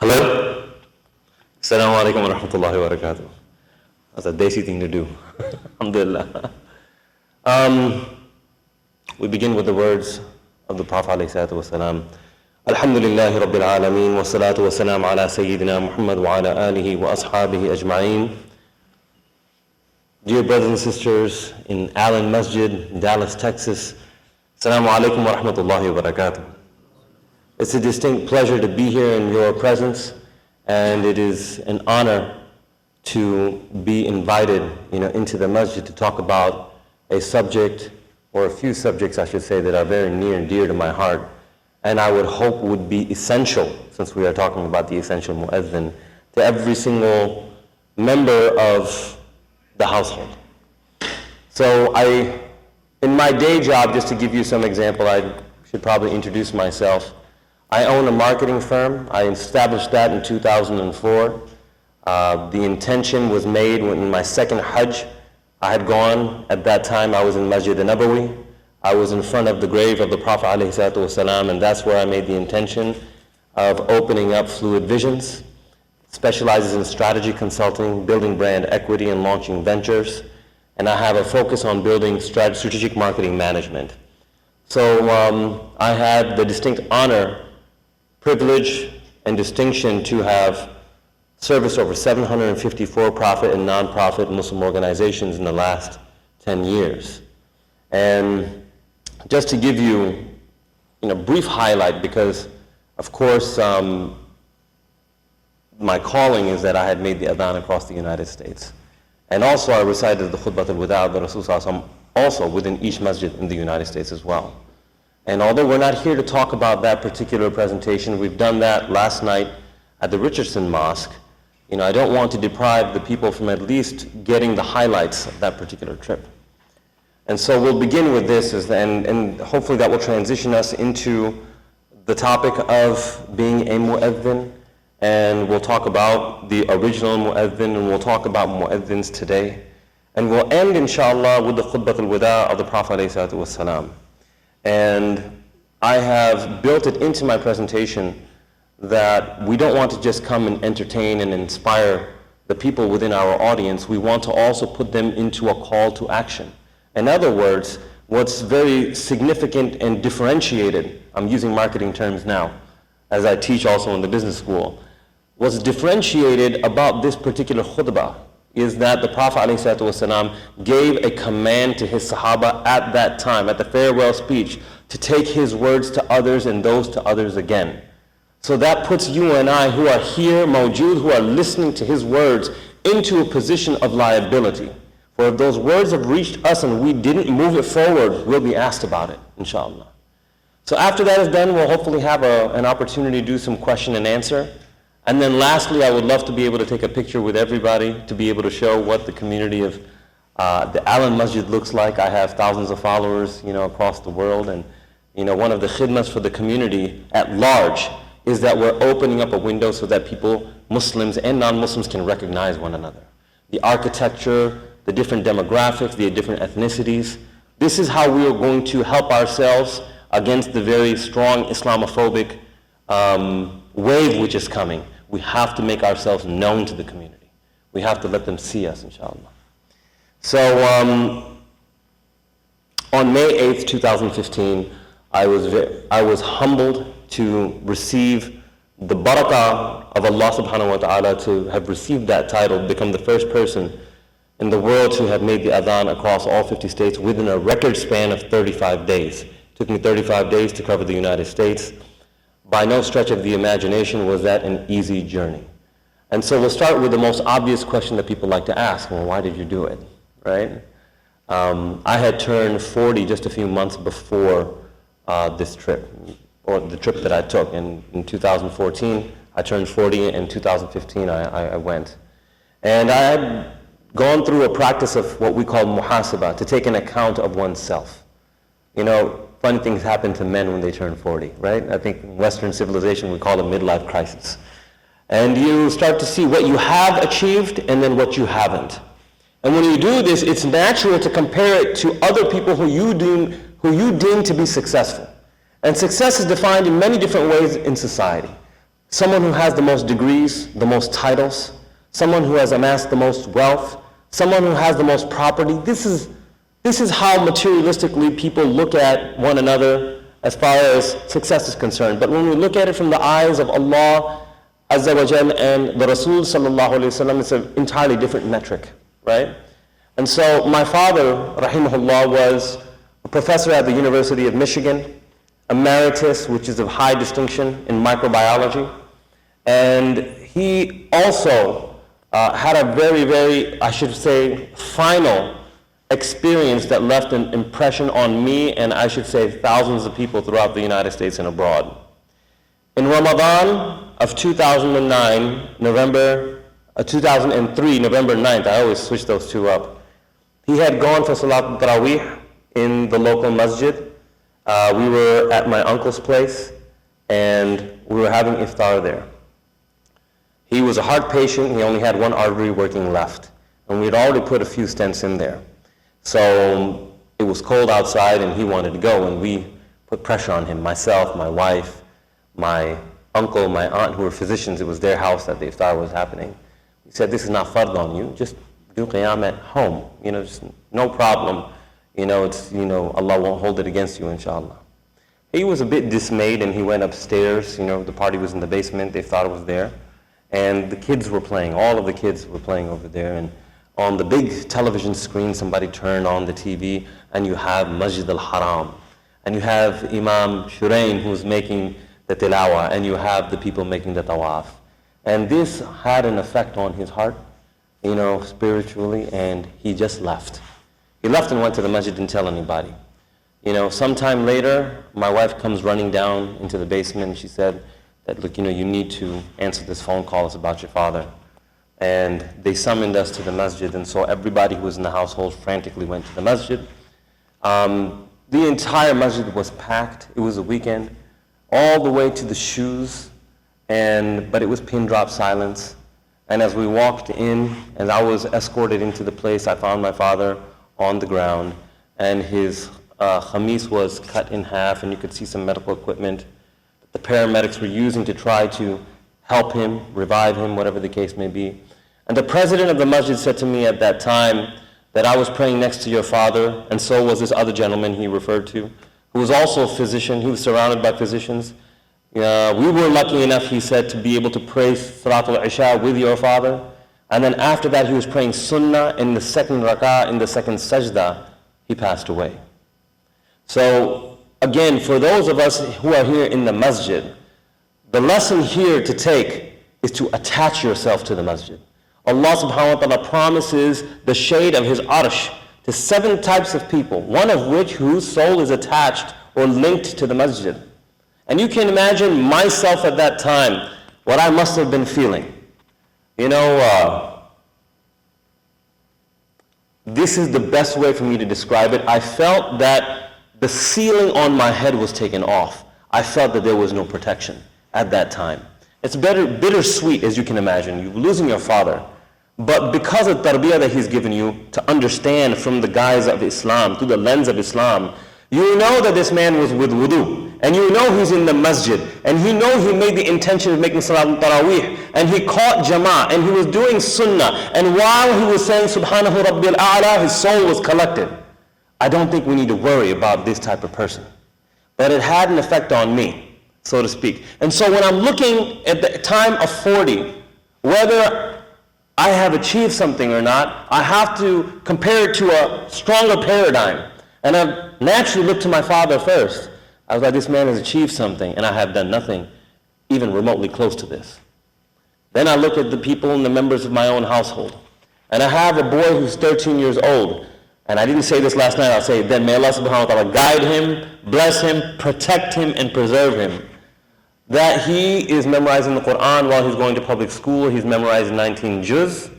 Hello? Assalamu alaikum wa rahmatullahi wa barakatuh. That's a desi thing to do. Alhamdulillah. We begin with the words of the Prophet ﷺ. Alhamdulillahi Rabbil Alameen wa salatu wa salam ala Sayyidina Muhammad wa ala alihi wa ashabihi ajma'een. Dear brothers and sisters in Allen Masjid, Dallas, Texas, Assalamu alaikum wa rahmatullahi wa barakatuh. It's a distinct pleasure to be here in your presence, and it is an honor to be invited, into the masjid to talk about a subject, or a few subjects, I should say, that are very near and dear to my heart, and I would hope would be essential, since we are talking about the essential Muaddhin, to every single member of the household. So in my day job, just to give you some example, I should probably introduce myself. I own a marketing firm. I established that in 2004. The intention was made when in my second Hajj. I had gone, at that time I was in Masjid al-Nabawi. I was in front of the grave of the Prophet ﷺ, and that's where I made the intention of opening up Fluid Visions. Specializes in strategy consulting, building brand equity, and launching ventures. And I have a focus on building strategic marketing management. So I had the distinct honor, privilege, and distinction to have serviced over 750 for-profit and non-profit Muslim organizations in the last 10 years. And just to give you a brief highlight, because of course my calling is that I had made the adhan across the United States. And also I recited the khutbah al-wada of the Rasul Sallallahu Alaihi Wasallam also within each masjid in the United States as well. And although we're not here to talk about that particular presentation, we've done that last night at the Richardson Mosque. I don't want to deprive the people from at least getting the highlights of that particular trip. And so we'll begin with this, and hopefully that will transition us into the topic of being a Muaddhin, and we'll talk about the original Muaddhin, and we'll talk about Muaddhins today. And we'll end, inshallah, with the khutbah al-wada of the Prophet ﷺ. And I have built it into my presentation that we don't want to just come and entertain and inspire the people within our audience. We want to also put them into a call to action. In other words, what's very significant and differentiated, I'm using marketing terms now, as I teach also in the business school, what's differentiated about this particular khutbah is that the Prophet ﷺ gave a command to his Sahaba at that time, at the farewell speech, to take his words to others and those to others again. So that puts you and I who are here, mawjood, who are listening to his words, into a position of liability. For if those words have reached us and we didn't move it forward, we'll be asked about it, inshallah. So after that is done, we'll hopefully have an opportunity to do some question and answer. And then lastly, I would love to be able to take a picture with everybody to be able to show what the community of the Allen Masjid looks like. I have thousands of followers, across the world. And, one of the khidmats for the community at large is that we're opening up a window so that people, Muslims and non-Muslims, can recognize one another. The architecture, the different demographics, the different ethnicities. This is how we are going to help ourselves against the very strong Islamophobic wave which is coming. We have to make ourselves known to the community. We have to let them see us, inshallah. So on May 8th, 2015, I was humbled to receive the barakah of Allah subhanahu wa ta'ala, to have received that title, become the first person in the world to have made the adhan across all 50 states within a record span of 35 days. It took me 35 days to cover the United States. By no stretch of the imagination was that an easy journey. And so we'll start with the most obvious question that people like to ask. Well, why did you do it, right? I had turned 40 just a few months before this trip, or the trip that I took. And in 2014, I turned 40. In 2015, I went. And I had gone through a practice of what we call muhasabah, to take an account of oneself. Funny things happen to men when they turn 40, right? I think in Western civilization we call it midlife crisis. And you start to see what you have achieved and then what you haven't. And when you do this, it's natural to compare it to other people who you deem to be successful. And success is defined in many different ways in society. someone who has the most degrees, the most titles, someone who has amassed the most wealth, someone who has the most property. This is how materialistically people look at one another as far as success is concerned. But when we look at it from the eyes of Allah Azza wa Jal and the Rasul sallallahu alayhi wa sallam, it's an entirely different metric, right? And so my father, rahimahullah, was a professor at the University of Michigan, emeritus, which is of high distinction in microbiology. And he also had a very, I should say, final experience that left an impression on me and I should say thousands of people throughout the United States and abroad. In Ramadan of 2009, 2003, November 9th, I always switch those two up, he had gone for Salat al-Tarawih in the local masjid. We were at my uncle's place and we were having iftar there. He was a heart patient, he only had one artery working left. And we had already put a few stents in there. So it was cold outside and he wanted to go and we put pressure on him, myself, my wife, my uncle, my aunt who were physicians. It was their house that the iftar was happening. He said, this is not fard on you, just do qiyam at home, just no problem. Allah won't hold it against you, inshallah. He was a bit dismayed and he went upstairs. The party was in the basement, the iftar was there. And the kids were playing, all of the kids were playing over there. And on the big television screen, somebody turned on the TV and you have Masjid al-Haram. And you have Imam Shurain who's making the tilawah and you have the people making the tawaf. And this had an effect on his heart, spiritually, and he just left. He left and went to the masjid, didn't tell anybody. Sometime later, my wife comes running down into the basement and she said that, look, you need to answer this phone call, it's about your father. And they summoned us to the masjid, and so everybody who was in the household frantically went to the masjid. The entire masjid was packed. It was a weekend, all the way to the shoes, but it was pin drop silence. And as we walked in, and I was escorted into the place, I found my father on the ground, and his khamis was cut in half, and you could see some medical equipment that the paramedics were using to try to help him, revive him, whatever the case may be. And the president of the masjid said to me at that time that I was praying next to your father, and so was this other gentleman he referred to, who was also a physician. He was surrounded by physicians. We were lucky enough, he said, to be able to pray Salat al-Isha with your father. And then after that, he was praying Sunnah in the second rak'ah, in the second sajda, he passed away. So again, for those of us who are here in the masjid, the lesson here to take is to attach yourself to the masjid. Allah subhanahu wa ta'ala promises the shade of His arsh to 7 types of people, one of which whose soul is attached or linked to the masjid. And you can imagine myself at that time, what I must have been feeling. This is the best way for me to describe it. I felt that the ceiling on my head was taken off. I felt that there was no protection at that time. It's bittersweet, as you can imagine. You're losing your father. But because of tarbiyah that he's given you to understand from the guise of Islam, through the lens of Islam, you know that this man was with wudu. And you know he's in the masjid. And he made the intention of making Salat al-Tarawih. And he caught Jama'ah. And he was doing Sunnah. And while he was saying Subhanahu Rabbil A'la, his soul was collected. I don't think we need to worry about this type of person. But it had an effect on me, so to speak. And so when I'm looking at the time of 40, whether I have achieved something or not, I have to compare it to a stronger paradigm. And I naturally looked to my father first. I was like, this man has achieved something, and I have done nothing even remotely close to this. Then I look at the people and the members of my own household. And I have a boy who's 13 years old. And I didn't say this last night, I'll say it then. May Allah subhanahu wa ta'ala guide him, bless him, protect him, and preserve him. That he is memorizing the Quran while he's going to public school. He's memorizing 19 juz.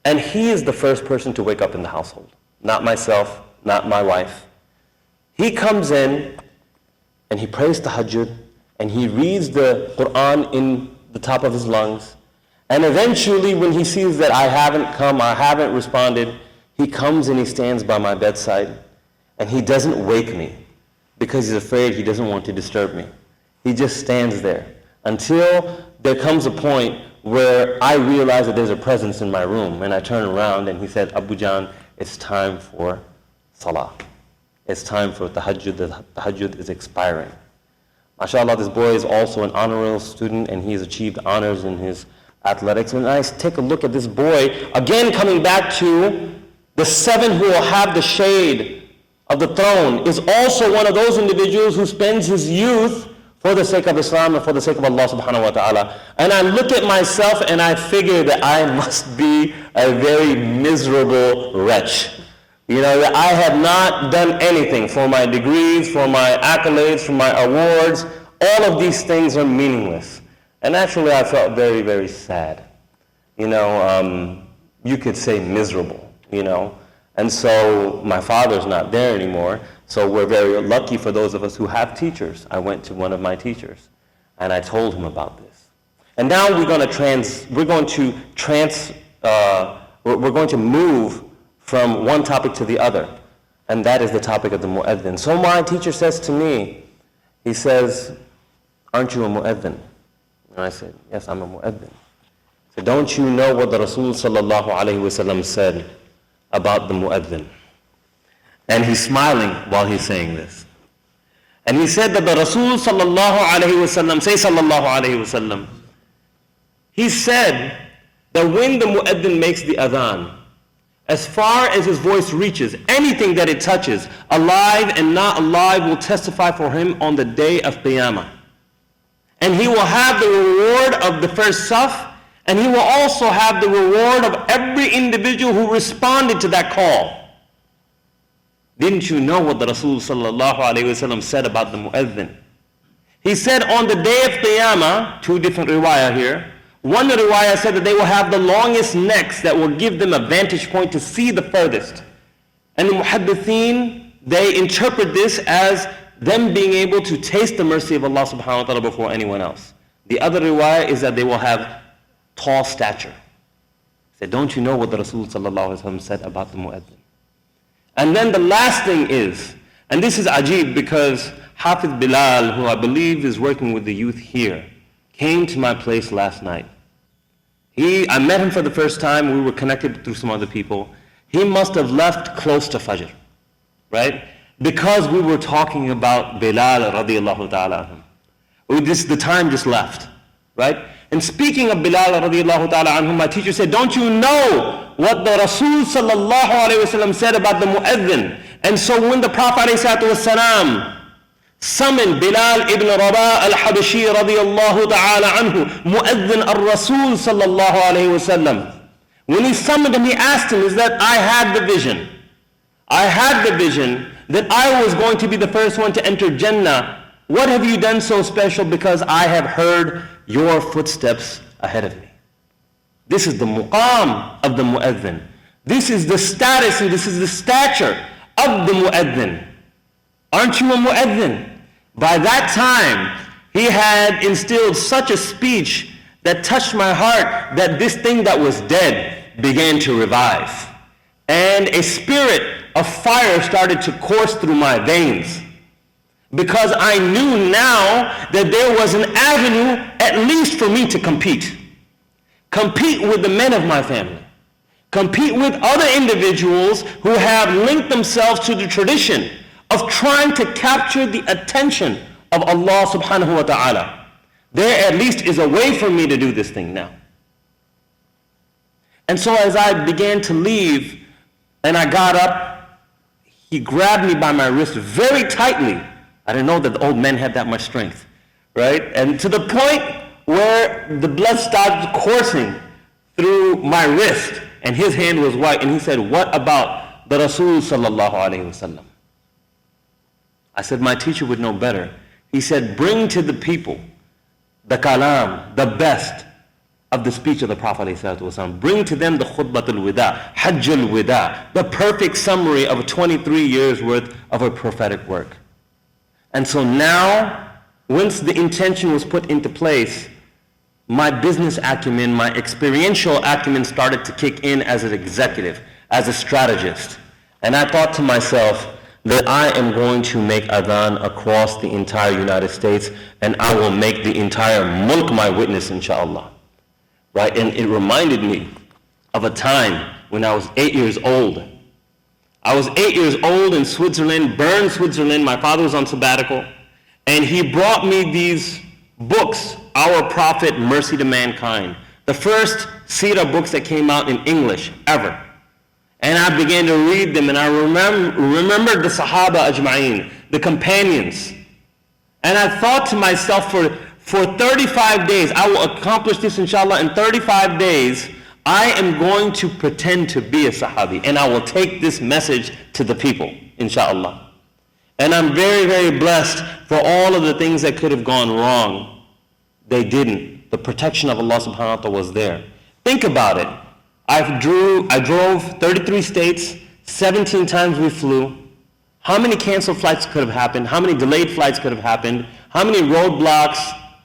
And he is the first person to wake up in the household. Not myself, not my wife. He comes in and he prays tahajjud and he reads the Quran in the top of his lungs. And eventually when he sees that I haven't come, I haven't responded, he comes and he stands by my bedside and he doesn't wake me because he's afraid, he doesn't want to disturb me. He just stands there until there comes a point where I realize that there's a presence in my room, and I turn around and he said, Abu Jan, it's time for salah. It's time for tahajjud. The tahajjud is expiring. MashaAllah, this boy is also an honor roll student, and he has achieved honors in his athletics. When I take a look at this boy, again coming back to the 7 who will have the shade of the throne, is also one of those individuals who spends his youth for the sake of Islam and for the sake of Allah subhanahu wa ta'ala. And I look at myself and I figure that I must be a very miserable wretch. You know, that I have not done anything for my degrees, for my accolades, for my awards. All of these things are meaningless. And naturally I felt very, very sad. You know, you could say miserable, you know. And so my father's not there anymore. So we're very lucky for those of us who have teachers. I went to one of my teachers and I told him about this. And now we're going to move from one topic to the other, and that is the topic of the Muaddhin. So my teacher says to me, he says, aren't you a Muaddhin? And I said, yes, I'm a Muaddhin. He said, don't you know what the Rasul sallallahu alayhi wa sallam said about the Muaddhin? And he's smiling while he's saying this. And he said that the Rasul sallallahu alayhi wa sallam, say sallallahu alayhi wa sallam, he said that when the Muaddhin makes the adhan, as far as his voice reaches, anything that it touches, alive and not alive, will testify for him on the day of Qiyamah. And he will have the reward of the first saf, and he will also have the reward of every individual who responded to that call. Didn't you know what the Rasul sallallahu alayhi wa sallam said about the Muaddhin? He said on the day of Qiyamah, 2 different riwayah here, one riwayah said that they will have the longest necks that will give them a vantage point to see the furthest. And the Muhaddithin, they interpret this as them being able to taste the mercy of Allah subhanahu wa ta'ala before anyone else. The other riwayah is that they will have tall stature. He said, don't you know what the Rasul sallallahu alayhi wa sallam said about the Muaddhin? And then the last thing is, and this is ajib because Hafiz Bilal, who I believe is working with the youth here, came to my place last night. I met him for the first time. We were connected through some other people. He must have left close to Fajr, right? Because we were talking about Bilal radiallahu ta'ala anhum. The time just left, right? And speaking of Bilal radiallahu ta'ala anhum, my teacher said, don't you know what the Rasul sallallahu alayhi wa sallam said about the Muaddhin? And so when the Prophet alayhi salatu wasalam summoned Bilal ibn Rabah al-Habashi radiyallahu ta'ala anhu, Muaddhin al-Rasul sallallahu alayhi wa sallam, when he summoned him, he asked him, is that I had the vision. I had the vision that I was going to be the first one to enter Jannah. What have you done so special? Because I have heard your footsteps ahead of me. This is the muqam of the Muaddhin. This is the status and this is the stature of the Muaddhin. Aren't you a Muaddhin? By that time, he had instilled such a speech that touched my heart that this thing that was dead began to revive. And a spirit of fire started to course through my veins. Because I knew now that there was an avenue at least for me to compete. Compete with the men of my family. Compete with other individuals who have linked themselves to the tradition of trying to capture the attention of Allah subhanahu wa ta'ala. There at least is a way for me to do this thing now. And so as I began to leave and I got up, he grabbed me by my wrist very tightly. I didn't know that the old men had that much strength, right? And to the point where the blood started coursing through my wrist and his hand was white, and he said, what about the Rasul sallallahu alayhi wa sallam? I said, my teacher would know better. He said, bring to the people the kalam, the best of the speech of the Prophet ﷺ. Bring to them the khutbat al-wida, hajj al-wida, the perfect summary of 23 years worth of a prophetic work. And so now, once the intention was put into place, my business acumen, my experiential acumen started to kick in as an executive, as a strategist. And I thought to myself that I am going to make adhan across the entire United States, and I will make the entire mulk my witness, inshallah. Right? And it reminded me of a time when I was 8 years old. I was 8 years old in Switzerland, Bern, Switzerland. My father was on sabbatical, and he brought me these books, Our Prophet, Mercy to Mankind, the first seerah books that came out in English ever. And I began to read them, and I remembered the Sahaba Ajma'een, the companions. And I thought to myself, for 35 days, I will accomplish this inshallah. In 35 days, I am going to pretend to be a Sahabi, and I will take this message to the people, inshallah. And I'm very, very blessed for all of the things that could have gone wrong. They didn't. The protection of Allah subhanahu wa ta'ala was there. Think about it. I drove 33 states, 17 times we flew. How many canceled flights could have happened? How many delayed flights could have happened? How many roadblocks?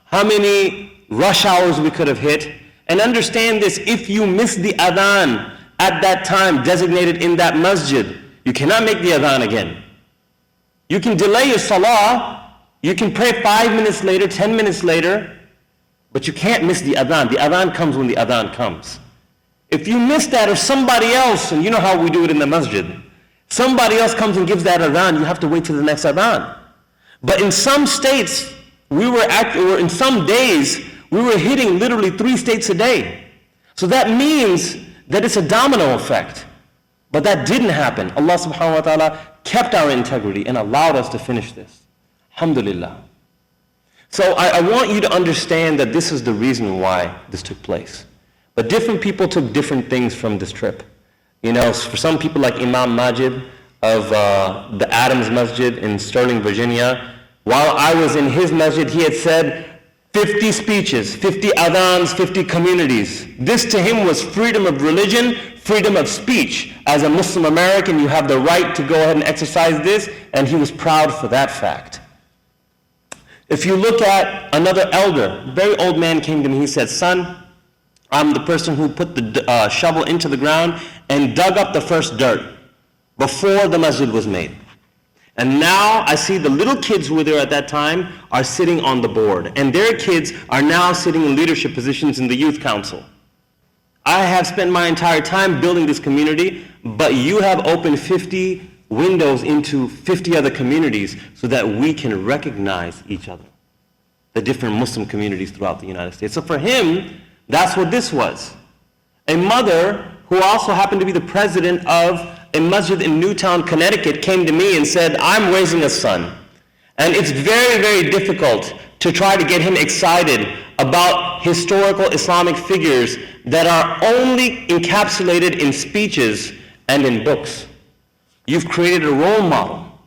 How many rush hours we could have hit? And understand this, if you miss the adhan at that time designated in that masjid, you cannot make the adhan again. You can delay your salah, you can pray 5 minutes later, 10 minutes later, but you can't miss the adhan. The adhan comes when the adhan comes. If you miss that, or somebody else, and you know how we do it in the masjid, somebody else comes and gives that adhan, you have to wait till the next adhan. But in some states, in some days, we were hitting literally 3 states a day. So that means that it's a domino effect. But that didn't happen. Allah subhanahu wa ta'ala kept our integrity and allowed us to finish this. Alhamdulillah. So I want you to understand that this is the reason why this took place. But different people took different things from this trip. You know, for some people like Imam Majid of the Adams Masjid in Sterling, Virginia, while I was in his masjid, he had said 50 speeches, 50 adhans, 50 communities. This to him was freedom of religion, freedom of speech. As a Muslim American, you have the right to go ahead and exercise this, and he was proud for that fact. If you look at another elder, a very old man came to me, he said, "Son, I'm the person who put the shovel into the ground and dug up the first dirt before the masjid was made. And now I see the little kids who were there at that time are sitting on the board, and their kids are now sitting in leadership positions in the youth council. I have spent my entire time building this community, but you have opened 50 windows into 50 other communities so that we can recognize each other, the different Muslim communities throughout the United States." So for him, that's what this was. A mother who also happened to be the president of a masjid in Newtown, Connecticut, came to me and said, "I'm raising a son, and it's very, very difficult to try to get him excited about historical Islamic figures that are only encapsulated in speeches and in books. You've created a role model,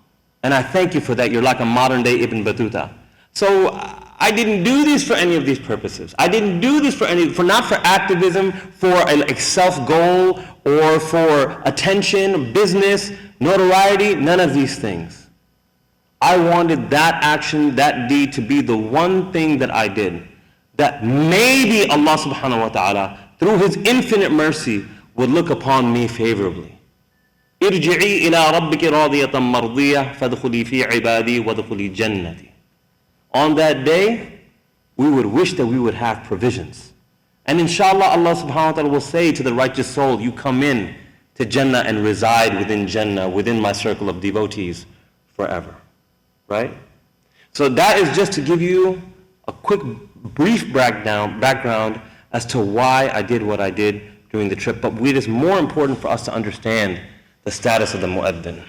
and I thank you for that. You're like a modern-day Ibn Battuta." So I didn't do this for any of these purposes. I didn't do this not for activism, for a self-goal, or for attention, business, notoriety, none of these things. I wanted that action, that deed to be the one thing that I did, that maybe Allah subhanahu wa ta'ala, through His infinite mercy, would look upon me favorably. ارجعي إلى ربك راضية مرضية فادخلي في عبادي وادخلي جنتي. On that day, we would wish that we would have provisions. And inshallah, Allah subhanahu wa ta'ala will say to the righteous soul, "You come in to Jannah and reside within Jannah, within my circle of devotees forever." Right? So that is just to give you a quick, brief background as to why I did what I did during the trip. But it is more important for us to understand the status of the Muaddhin.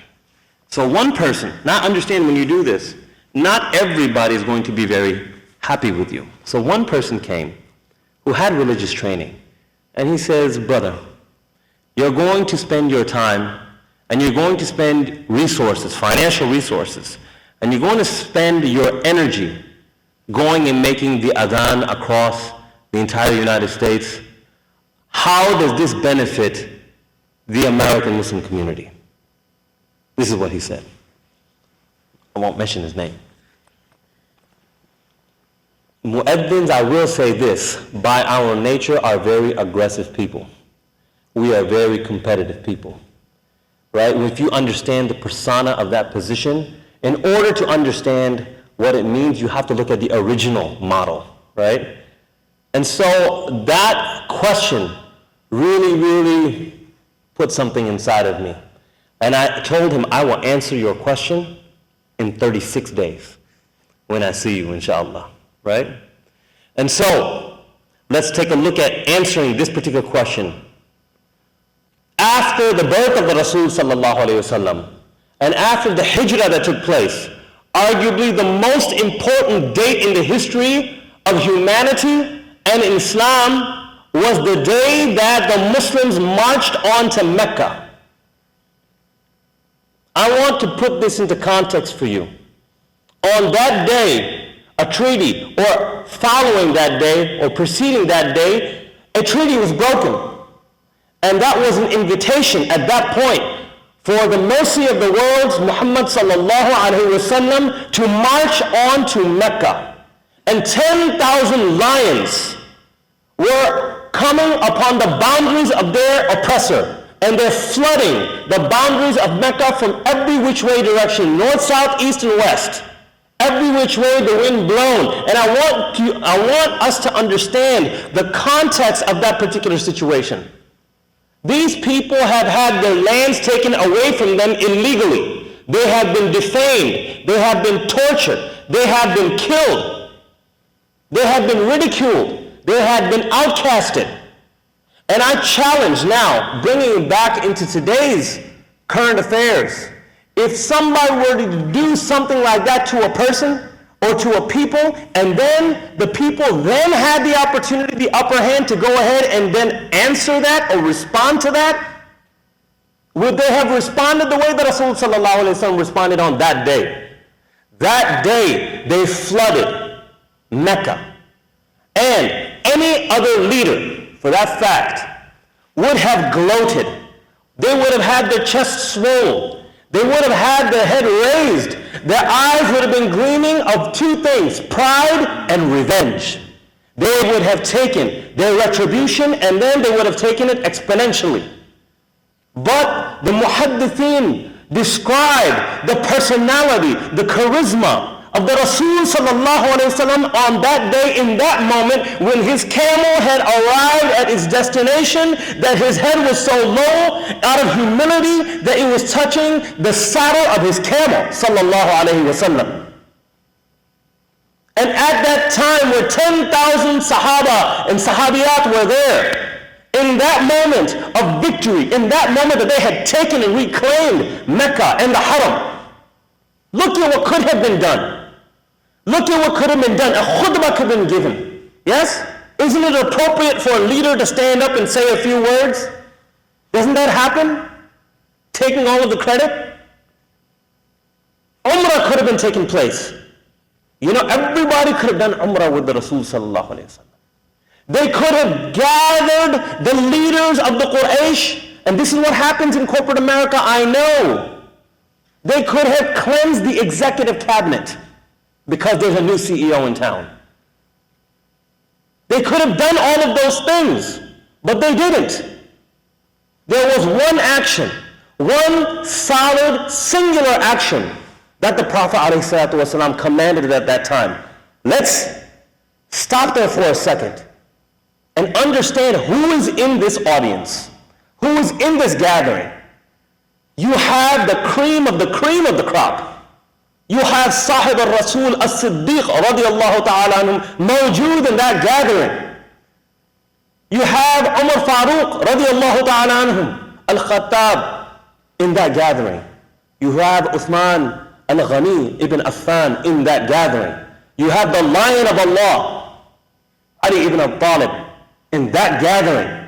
So one person, now understand when you do this, not everybody is going to be very happy with you. So one person came who had religious training, and he says, "Brother, you're going to spend your time, and you're going to spend resources, financial resources, and you're going to spend your energy going and making the adhan across the entire United States. How does this benefit the American Muslim community?" This is what he said. I won't mention his name. Muaddins, I will say this, by our nature are very aggressive people. We are very competitive people. right? If you understand the persona of that position, in order to understand what it means, you have to look at the original model, right? And so that question really put something inside of me. And I told him, I will answer your question in 36 days when I see you, inshallah, right? And so, let's take a look at answering this particular question. After the birth of the Rasul sallallahu alayhi wasallam, and after the hijrah that took place, arguably the most important date in the history of humanity and Islam was the day that the Muslims marched on to Mecca. I want to put this into context for you. On that day, a treaty, or following that day, or preceding that day, a treaty was broken. And that was an invitation at that point for the mercy of the world, Muhammad sallallahu alaihi wasallam, to march on to Mecca. And 10,000 lions were coming upon the boundaries of their oppressor. And they're flooding the boundaries of Mecca from every which way direction, north, south, east, and west. Every which way the wind blown. And I want us to understand the context of that particular situation. These people have had their lands taken away from them illegally. They have been defamed. They have been tortured. They have been killed. They have been ridiculed. They have been outcasted. And I challenge now, bringing it back into today's current affairs, if somebody were to do something like that to a person or to a people, and then the people then had the opportunity, the upper hand to go ahead and then answer that or respond to that, would they have responded the way that Rasul sallallahu alaihi wasallam responded on that day? That day, they flooded Mecca. And any other leader, for that fact, would have gloated. They would have had their chest swollen. They would have had their head raised. Their eyes would have been gleaming of two things, pride and revenge. They would have taken their retribution, and then they would have taken it exponentially. But the Muaddhin described the personality, the charisma of the Rasul sallallahu alayhi wasallam on that day, in that moment, when his camel had arrived at its destination, that his head was so low out of humility that it was touching the saddle of his camel sallallahu alayhi wasallam. And at that time, where 10,000 Sahaba and Sahabiyat were there, in that moment of victory, in that moment that they had taken and reclaimed Mecca and the Haram, look at what could have been done. Look at what could have been done. A khutbah could have been given. Yes? Isn't it appropriate for a leader to stand up and say a few words? Doesn't that happen? Taking all of the credit? Umrah could have been taking place. You know, everybody could have done Umrah with the Rasul sallallahu alayhi wa sallam. They could have gathered the leaders of the Quraysh, and this is what happens in corporate America, I know. They could have cleansed the executive cabinet because there's a new CEO in town. They could have done all of those things, but they didn't. There was one action, one solid, singular action that the Prophet ﷺ commanded at that time. Let's stop there for a second and understand who is in this audience, who is in this gathering. You have the cream of the crop. You have Sahib al-Rasul as-Siddiq radiyallahu ta'ala anhum mawjood in that gathering. You have Umar Farooq radiyallahu ta'ala anhum al-Khattab in that gathering. You have Uthman al-Ghani ibn Affan in that gathering. You have the Lion of Allah, Ali ibn Abi Talib, in that gathering.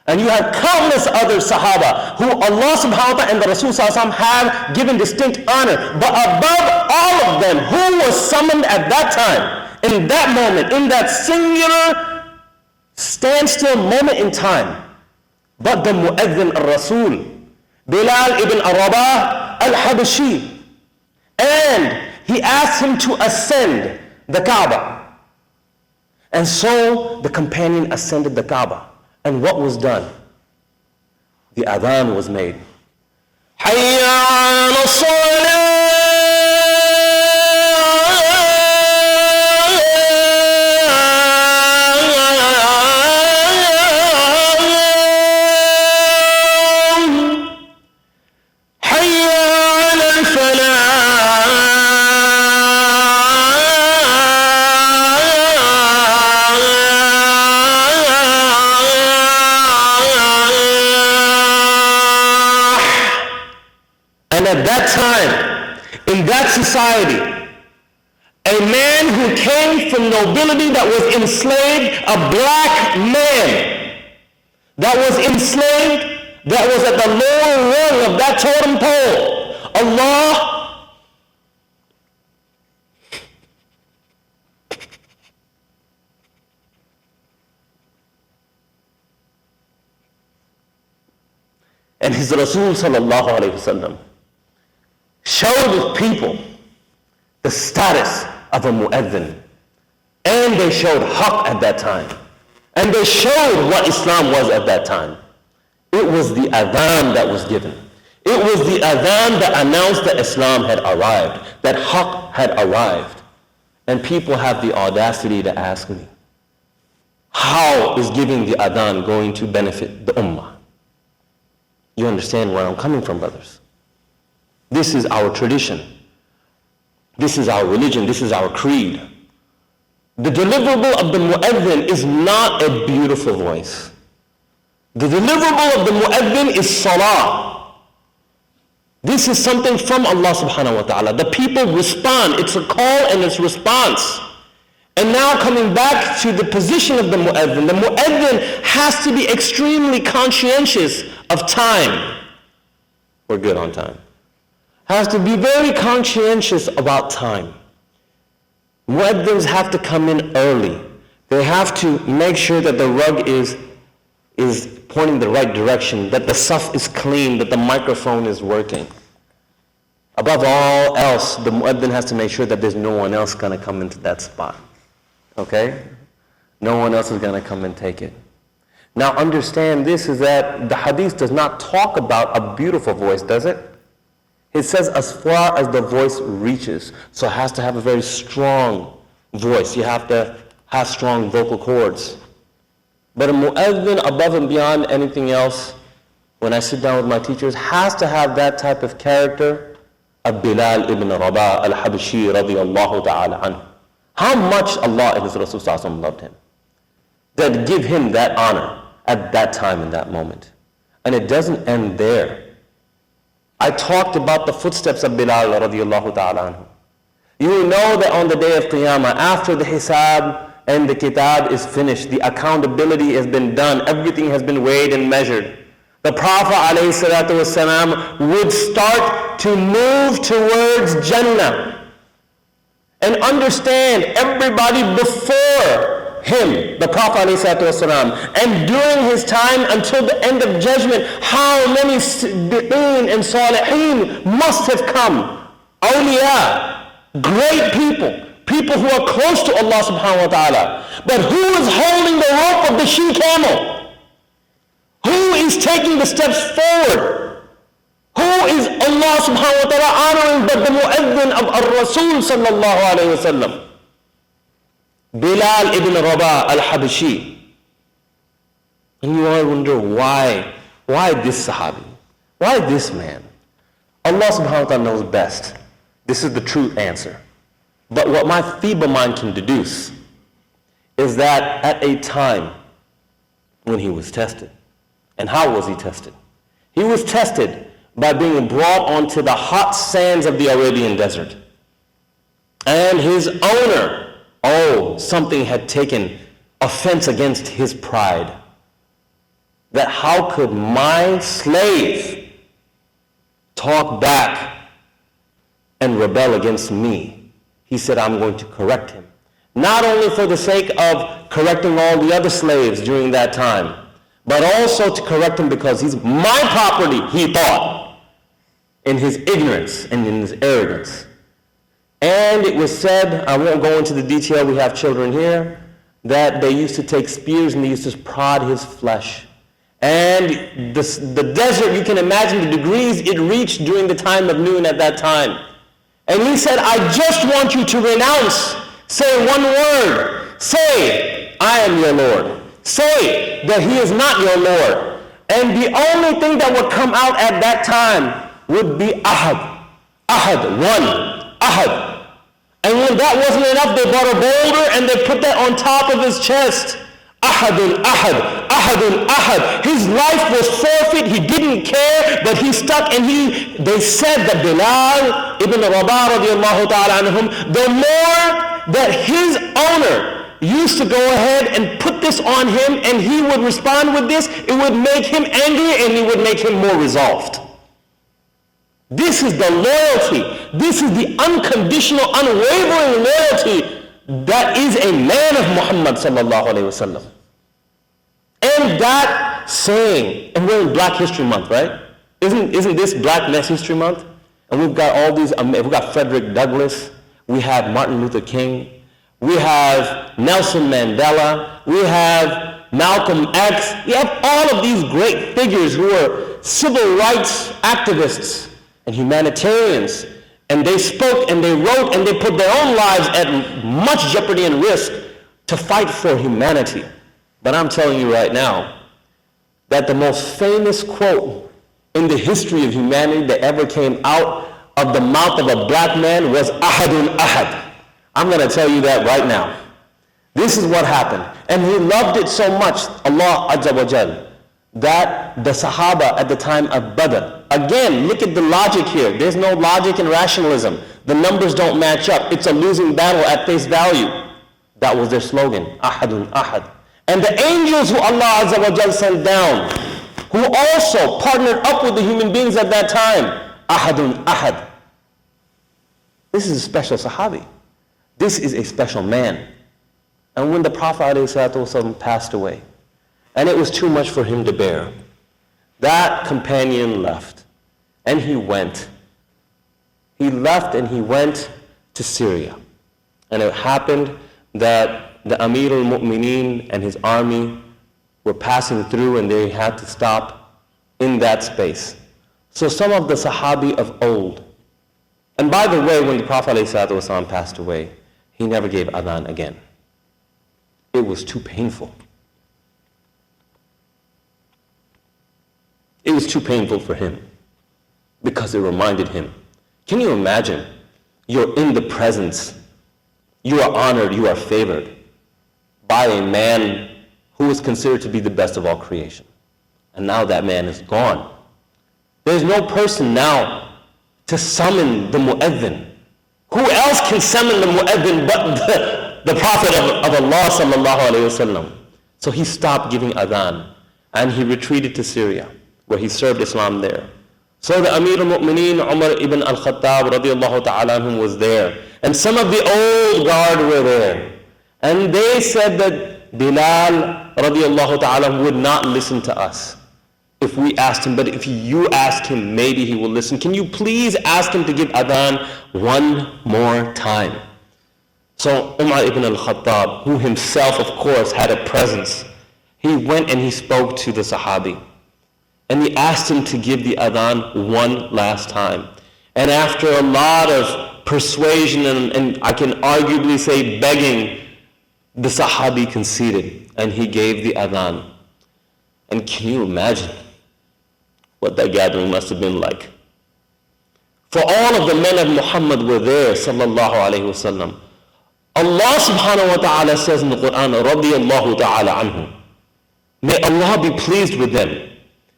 And you have countless other Sahaba who Allah subhanahu wa ta'ala and the Rasul sallallahu have given distinct honor. But above all of them, who was summoned at that time, in that moment, in that singular standstill moment in time, but the Muaddhin al-Rasul, Bilal ibn Rabah al-Habashi. And he asked him to ascend the Kaaba. And so the companion ascended the Kaaba. And what was done? The adhan was made. حي على الصلاة at that time, in that society, a man who came from nobility that was enslaved, a black man that was enslaved, that was at the lower rung of that totem pole, Allah and his Rasul sallallahu alayhi wasallam showed the people the status of a Muaddhin, and they showed haqq at that time, and they showed what Islam was at that time. It was the adhan that was given. It was the adhan that announced that Islam had arrived, that haqq had arrived. And people have the audacity to ask me, how is giving the adhan going to benefit the ummah? You understand where I'm coming from, brothers? This is our tradition. This is our religion. This is our creed. The deliverable of the Muaddhin is not a beautiful voice. The deliverable of the Muaddhin is salah. This is something from Allah subhanahu wa ta'ala. The people respond. It's a call and it's response. And now coming back to the position of the Muaddhin has to be extremely conscientious of time. We're good on time. Has to be very conscientious about time. Muaddins have to come in early. They have to make sure that the rug is pointing the right direction, that the saf is clean, that the microphone is working. Above all else, the Muaddin has to make sure that there's no one else going to come into that spot. Okay? No one else is going to come and take it. Now understand this is that the hadith does not talk about a beautiful voice, does it? It says as far as the voice reaches. So it has to have a very strong voice. You have to have strong vocal cords. But a mu'adhin, above and beyond anything else, when I sit down with my teachers, has to have that type of character of Bilal ibn Rabah al-Habshi radiyallahu ta'ala anhu. How much Allah and His Rasul sallallahu alaihi wasallam loved him. That give him that honor at that time in that moment. And it doesn't end there. I talked about the footsteps of Bilal radiyallahu ta'ala anhu. You know that on the day of Qiyamah, after the hisab and the kitab is finished, the accountability has been done, everything has been weighed and measured. The Prophet ﷺ would start to move towards Jannah. And understand, everybody before him, the Prophet ﷺ, and during his time until the end of judgment, how many siddiqeen and salihin must have come. Awliya, great people, people who are close to Allah subhanahu wa ta'ala. But who is holding the rope of the she-camel? Who is taking the steps forward? Who is Allah subhanahu wa ta'ala honoring but the mu'adhin of ar-Rasul sallallahu alayhi wa sallam? Bilal ibn Rabah al-Habshi. And you all wonder why this Sahabi? Why this man? Allah subhanahu wa ta'ala knows best. This is the true answer. But what my feeble mind can deduce is that at a time when he was tested. And how was he tested? He was tested by being brought onto the hot sands of the Arabian desert. And his owner, something had taken offense against his pride. That how could my slave talk back and rebel against me? He said, I'm going to correct him. Not only for the sake of correcting all the other slaves during that time, but also to correct him because he's my property, he thought, in his ignorance and in his arrogance. And it was said, I won't go into the detail, we have children here, that they used to take spears and they used to prod his flesh. And the desert, you can imagine the degrees it reached during the time of noon at that time. And he said, I just want you to renounce. Say one word. Say, I am your Lord. Say that he is not your Lord. And the only thing that would come out at that time would be ahad. Ahad, one. Ahad. And when that wasn't enough, they brought a boulder and they put that on top of his chest. Ahadun ahad, ahadun ahad. His life was forfeit, he didn't care, but he stuck and they said that Bilal ibn Rabah radiallahu ta'ala anhum, the more that his owner used to go ahead and put this on him and he would respond with this, it would make him angry and it would make him more resolved. This is the loyalty, this is the unconditional, unwavering loyalty that is a man of Muhammad sallallahu alayhi wa sallam. And that saying, and we're in Black History Month, right? Isn't this Black History Month? And we've got all these, we've got Frederick Douglass, we have Martin Luther King, we have Nelson Mandela, we have Malcolm X, we have all of these great figures who are civil rights activists and humanitarians. And they spoke and they wrote and they put their own lives at much jeopardy and risk to fight for humanity. But I'm telling you right now that the most famous quote in the history of humanity that ever came out of the mouth of a black man was ahadun ahad. I'm going to tell you that right now. This is what happened. And he loved it so much, Allah Azza wa Jal, that the Sahaba at the time of Badr, again, look at the logic here. There's no logic in rationalism. The numbers don't match up. It's a losing battle at face value. That was their slogan, ahadun ahad. And the angels who Allah Azza wa Jal sent down, who also partnered up with the human beings at that time, ahadun ahad. This is a special Sahabi. This is a special man. And when the Prophet ﷺ passed away, and it was too much for him to bear, that companion left, and he went. He left and he went to Syria. And it happened that the Amir al-Mu'mineen and his army were passing through and they had to stop in that space. So some of the Sahabi of old, and by the way, when the Prophet ﷺ passed away, he never gave adhan again. It was too painful. It was too painful for him because it reminded him. Can you imagine? You're in the presence. You are honored, you are favored by a man who is considered to be the best of all creation. And now that man is gone. There's no person now to summon the Muaddhin. Who else can summon the Muaddhin but the Prophet of Allah sallallahu alayhi wasallam? So he stopped giving adhan and he retreated to Syria, where he served Islam there. So the Amir al-Mu'mineen Umar ibn al-Khattab radiallahu ta'ala anhum was there. And some of the old guard were there. And they said that Bilal radiallahu ta'ala would not listen to us if we asked him, but if you ask him, maybe he will listen. Can you please ask him to give adhan one more time? So Umar ibn al-Khattab, who himself of course had a presence, he went and he spoke to the Sahabi. And he asked him to give the adhan one last time. And after a lot of persuasion and I can arguably say begging, the Sahabi conceded and he gave the adhan. And can you imagine what that gathering must have been like? For all of the men of Muhammad were there, sallallahu alayhi wasallam. Allah subhanahu wa ta'ala says in the Quran, radiyallahu ta'ala anhu. May Allah be pleased with them.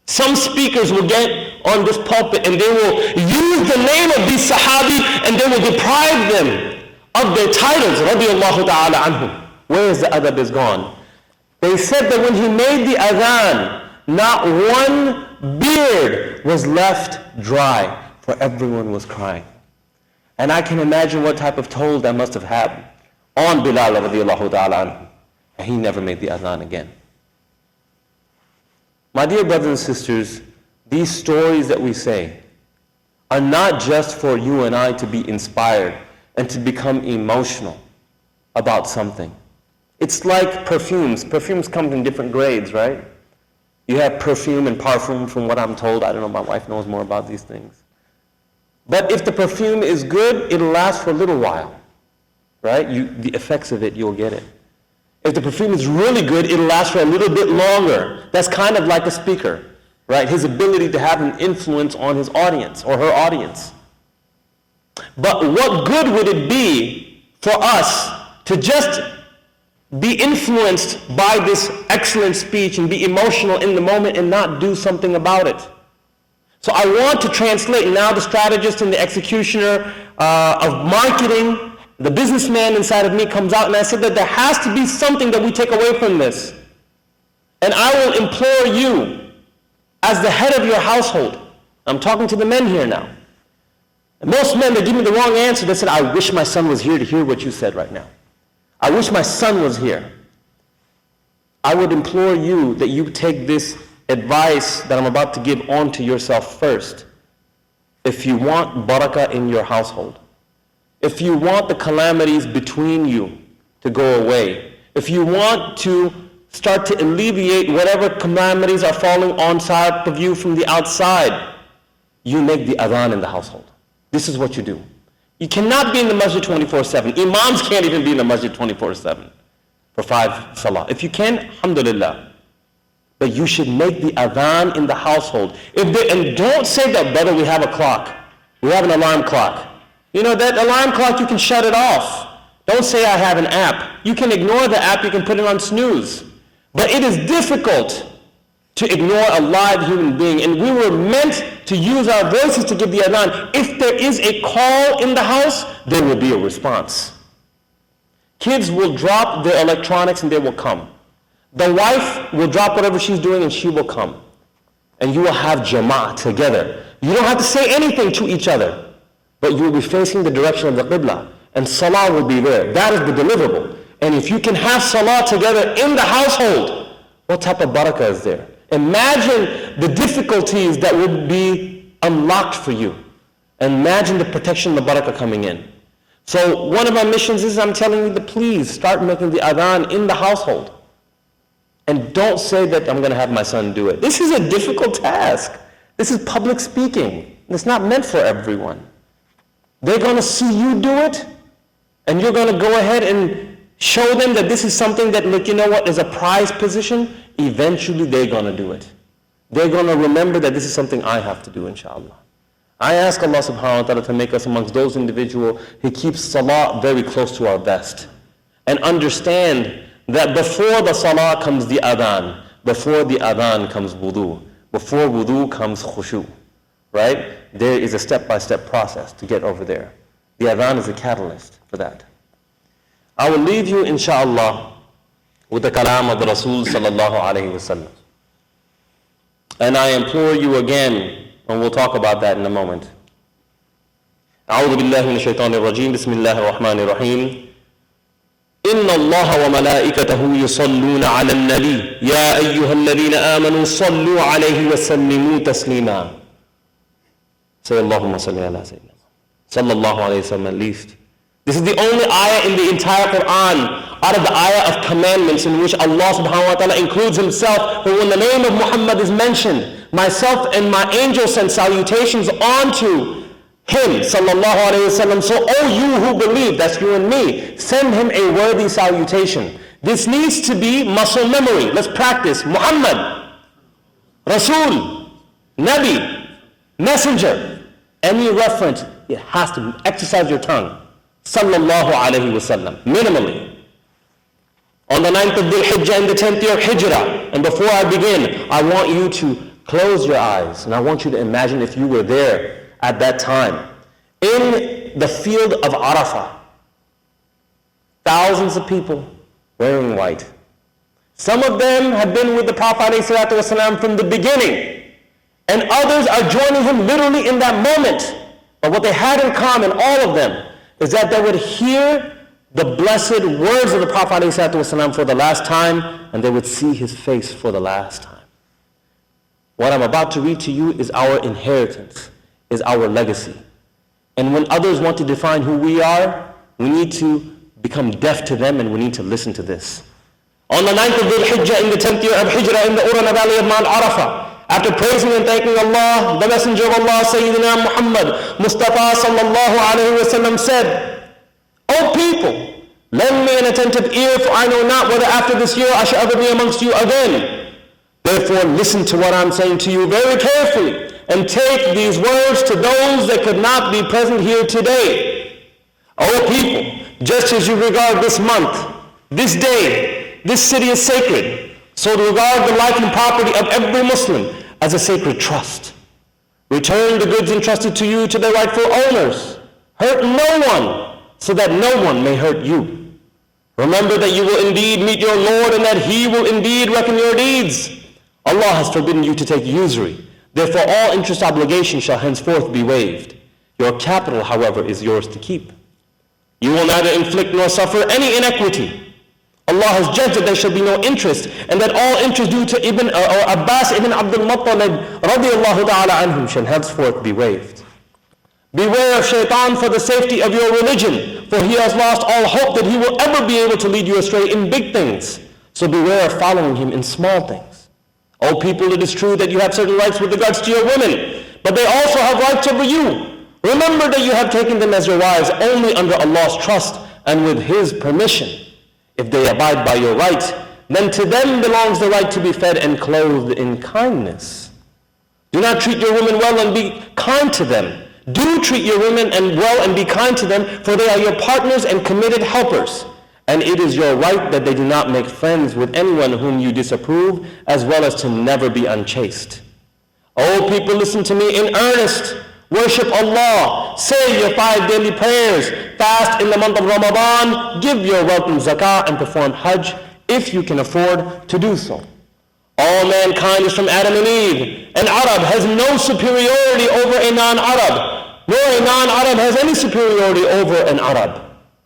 Some speakers will get on this pulpit and they will use the name of these Sahabi and they will deprive them of their titles, radiyallahu ta'ala anhum. Where is the adab is gone? They said that when he made the adhan, not one beard was left dry, for everyone was crying. And I can imagine what type of toll that must have had on Bilal radiyallahu ta'ala anhu. And he never made the adhan again. My dear brothers and sisters, these stories that we say are not just for you and I to be inspired and to become emotional about something. It's like perfumes. Perfumes come in different grades, right? You have perfume and parfum, from what I'm told. I don't know, my wife knows more about these things. But if the perfume is good, it'll last for a little while, right? The effects of it, you'll get it. If the perfume is really good, it'll last for a little bit longer. That's kind of like a speaker, right? His ability to have an influence on his audience or her audience. But what good would it be for us to just be influenced by this excellent speech and be emotional in the moment and not do something about it? So I want to translate now the strategist and the executioner of marketing. The businessman inside of me comes out, and I said that there has to be something that we take away from this. And I will implore you, as the head of your household, I'm talking to the men here now. And most men, they give me the wrong answer. They said, I wish my son was here to hear what you said right now. I wish my son was here. I would implore you that you take this advice that I'm about to give on to yourself first. If you want barakah in your household, if you want the calamities between you to go away, if you want to start to alleviate whatever calamities are falling on side of you from the outside, you make the adhan in the household. This is what you do. You cannot be in the masjid 24/7. Imams can't even be in the masjid 24/7 for 5 salah. If you can, alhamdulillah. But you should make the adhan in the household. And don't say that, brother, we have a clock. We have an alarm clock. You know, that alarm clock, you can shut it off. Don't say I have an app. You can ignore the app, you can put it on snooze. But it is difficult to ignore a live human being. And we were meant to use our voices to give the adhan. If there is a call in the house, there will be a response. Kids will drop their electronics and they will come. The wife will drop whatever she's doing and she will come. And you will have jama'ah together. You don't have to say anything to each other, but you will be facing the direction of the qibla. And salah will be there. That is the deliverable. And if you can have salah together in the household, what type of barakah is there? Imagine the difficulties that would be unlocked for you. Imagine the protection of the barakah coming in. So one of my missions is, I'm telling you to please start making the adhan in the household. And don't say that I'm going to have my son do it. This is a difficult task. This is public speaking. It's not meant for everyone. They're going to see you do it, and you're going to go ahead and show them that this is something that, look, you know what, is a prized position. Eventually they're going to do it. They're going to remember that this is something I have to do, inshallah. I ask Allah subhanahu wa ta'ala to make us amongst those individuals who keep salah very close to our vest. And understand that before the salah comes the adhan. Before the adhan comes wudu. Before wudu comes khushu. Right? There is a step-by-step process to get over there. The adhan is a catalyst for that. I will leave you, inshallah, with the kalam of the Rasul sallallahu alayhi wa sallam. And I implore you again, and we'll talk about that in a moment. أعوذ بالله من الشيطان الرجيم بسم الله الرحمن الرحيم إن الله وملائكته يصلون على النبي يا أيها الذين آمنوا صلوا عليه وسلموا تسليما. Say Allahumma salli ala Sayyidina sallallahu alayhi wa sallam at least. This is the only ayah in the entire Quran out of the ayah of commandments in which Allah subhanahu wa ta'ala includes himself. But when the name of Muhammad is mentioned, myself and my angels send salutations onto him sallallahu alayhi wa sallam. So oh you who believe, that's you and me, send him a worthy salutation. This needs to be muscle memory. Let's practice. Muhammad, Rasul, Nabi, Messenger. Any reference, it has to exercise your tongue. Sallallahu alayhi wa sallam. Minimally. On the 9th of Dhul Hijjah in the 10th year of Hijrah. And before I begin, I want you to close your eyes. And I want you to imagine if you were there at that time. In the field of Arafah. Thousands of people wearing white. Some of them have been with the Prophet ﷺ from the beginning. And others are joining him literally in that moment. But what they had in common, all of them, is that they would hear the blessed words of the Prophet ﷺ for the last time, and they would see his face for the last time. What I'm about to read to you is our inheritance, is our legacy. And when others want to define who we are, we need to become deaf to them and we need to listen to this. On the 9th of Dhul Hijjah in the 10th year of Hijrah in the Urana Valley of Mount Arafah, after praising and thanking Allah, the Messenger of Allah, Sayyidina Muhammad, Mustafa sallallahu alayhi wa sallam said, O people, lend me an attentive ear, for I know not whether after this year I shall ever be amongst you again. Therefore listen to what I'm saying to you very carefully, and take these words to those that could not be present here today. O people, just as you regard this month, this day, this city is sacred, so to regard the life and property of every Muslim as a sacred trust. Return the goods entrusted to you to their rightful owners. Hurt no one, so that no one may hurt you. Remember that you will indeed meet your Lord, and that He will indeed reckon your deeds. Allah has forbidden you to take usury. Therefore all interest obligation shall henceforth be waived. Your capital, however, is yours to keep. You will neither inflict nor suffer any inequity. Allah has judged that there shall be no interest, and that all interest due to Abbas ibn Abdul Muttalib radiyallahu ta'ala anhum shall henceforth be waived. Beware of shaitan for the safety of your religion, for he has lost all hope that he will ever be able to lead you astray in big things. So beware of following him in small things. O people, it is true that you have certain rights with regards to your women, but they also have rights over you. Remember that you have taken them as your wives only under Allah's trust and with His permission. If they abide by your right, then to them belongs the right to be fed and clothed in kindness. Do not treat your women well and be kind to them. Do treat your women well and be kind to them, for they are your partners and committed helpers. And it is your right that they do not make friends with anyone whom you disapprove, as well as to never be unchaste. O people, listen to me in earnest. Worship Allah, say your 5 daily prayers, fast in the month of Ramadan, give your wealth in zakah, and perform hajj if you can afford to do so. All mankind is from Adam and Eve. An Arab has no superiority over a non-Arab, nor a non-Arab has any superiority over an Arab.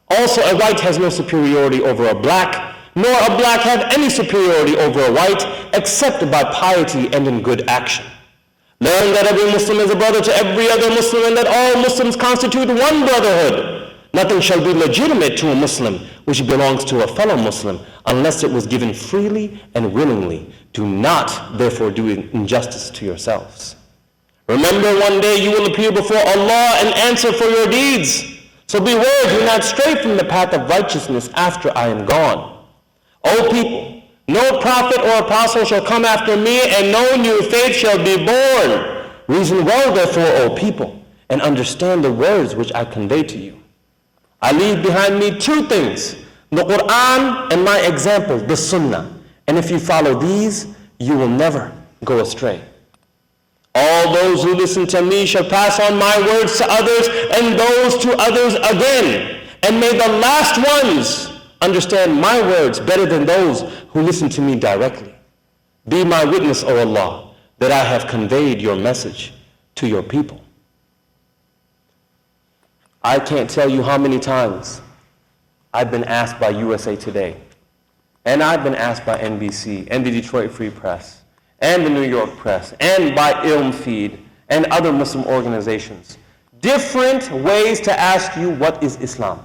Also a white has no superiority over a black, nor a black have any superiority over a white, except by piety and in good action. Learn that every Muslim is a brother to every other Muslim, and that all Muslims constitute one brotherhood. Nothing shall be legitimate to a Muslim which belongs to a fellow Muslim unless it was given freely and willingly. Do not therefore do injustice to yourselves. Remember, one day you will appear before Allah and answer for your deeds. So beware, do not stray from the path of righteousness after I am gone. O people, no prophet or apostle shall come after me, and no new faith shall be born. Reason well, therefore, O people, and understand the words which I convey to you. I leave behind me 2 things, the Quran and my example, the Sunnah. And if you follow these, you will never go astray. All those who listen to me shall pass on my words to others, and those to others again. And may the last ones understand my words better than those who listen to me directly. Be my witness, O Allah, that I have conveyed your message to your people. I can't tell you how many times I've been asked by USA Today, and I've been asked by NBC, and the Detroit Free Press, and the New York Press, and by Ilm Feed, and other Muslim organizations, different ways to ask you what is Islam.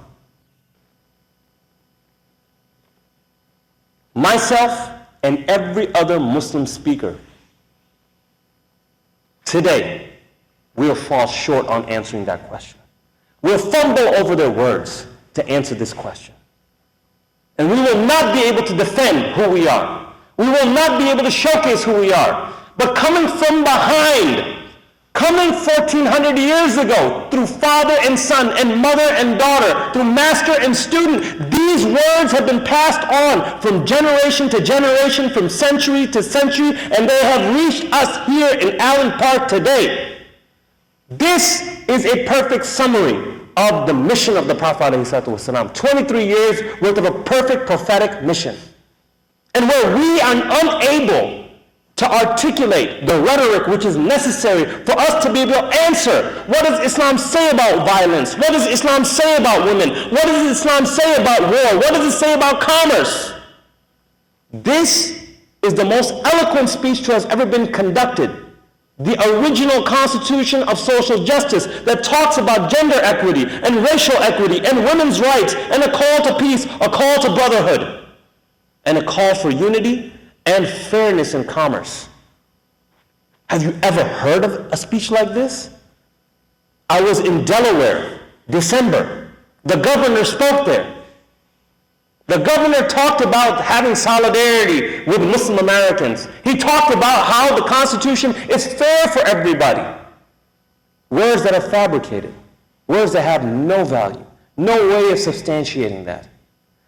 Myself and every other Muslim speaker today will fall short on answering that question. We'll fumble over their words to answer this question. And we will not be able to defend who we are. We will not be able to showcase who we are. But coming from behind, coming 1400 years ago, through father and son and mother and daughter, through master and student, these words have been passed on from generation to generation, from century to century, and they have reached us here in Allen Park today. This is a perfect summary of the mission of the Prophet ﷺ. 23 years worth of a perfect prophetic mission. And where we are unable to articulate the rhetoric which is necessary for us to be able to answer, what does Islam say about violence? What does Islam say about women? What does Islam say about war? What does it say about commerce? This is the most eloquent speech that has ever been conducted. The original constitution of social justice that talks about gender equity and racial equity and women's rights and a call to peace, a call to brotherhood. and a call for unity and fairness in commerce. Have you ever heard of a speech like this? I was in Delaware, December. The governor spoke there. The governor talked about having solidarity with Muslim Americans. He talked about how the Constitution is fair for everybody. Words that are fabricated, words that have no value, no way of substantiating that.